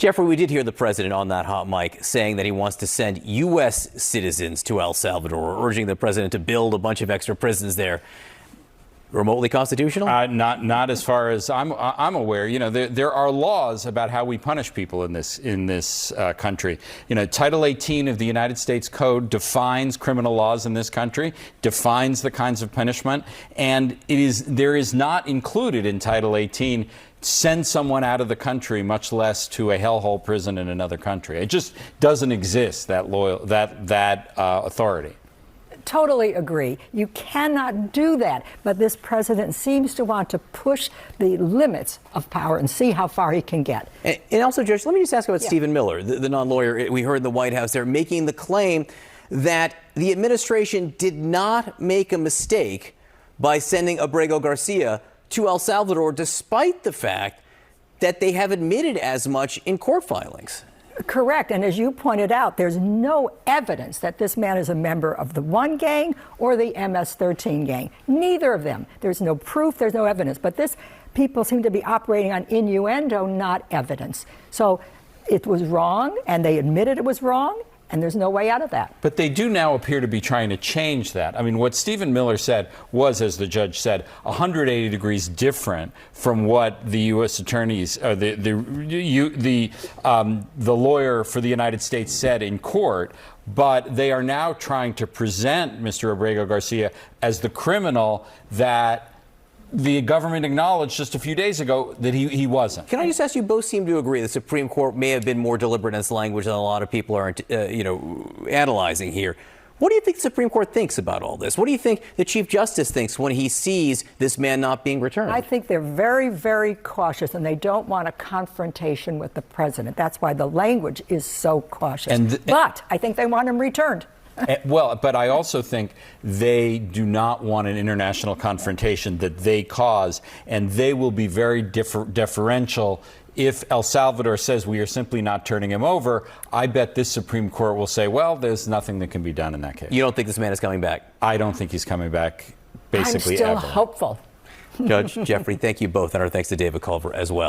Jeffrey, we did hear the president on that hot mic saying that he wants to send U.S. citizens to El Salvador, urging the president to build a bunch of extra prisons there. Remotely constitutional? Not as far as I'm aware. You know, there are laws about how we punish people in this country. You know, Title 18 of the United States Code defines criminal laws in this country, defines the kinds of punishment, and there is not included in Title 18 send someone out of the country, much less to a hellhole prison in another country. It just doesn't exist, that authority. Totally agree. You cannot do that. But this president seems to want to push the limits of power and see how far he can get. And also, Judge, let me just ask about Stephen Miller, the non-lawyer we heard in the White House there, making the claim that the administration did not make a mistake by sending Abrego Garcia to El Salvador, despite the fact that they have admitted as much in court filings. Correct. And as you pointed out, there's no evidence that this man is a member of the one gang or the MS-13 gang. Neither of them. There's no proof. There's no evidence. But people seem to be operating on innuendo, not evidence. So it was wrong, and they admitted it was wrong. And there's no way out of that. But they do now appear to be trying to change that. I mean, what Stephen Miller said was, as the judge said, 180 degrees different from what the U.S. attorneys, the lawyer for the United States said in court. But they are now trying to present Mr. Abrego Garcia as the criminal that the government acknowledged just a few days ago that he wasn't. Can I just ask, you both seem to agree the Supreme Court may have been more deliberate in its language than a lot of people are, analyzing here. What do you think the Supreme Court thinks about all this? What do you think the Chief Justice thinks when he sees this man not being returned? I think they're very, very cautious, and they don't want a confrontation with the president. That's why the language is so cautious. But I think they want him returned. Well, but I also think they do not want an international confrontation that they cause, and they will be very deferential if El Salvador says we are simply not turning him over. I bet this Supreme Court will say, well, there's nothing that can be done in that case. You don't think this man is coming back? I don't think he's coming back, basically, I'm still ever. hopeful. Judge, Jeffrey, thank you both, and our thanks to David Culver as well.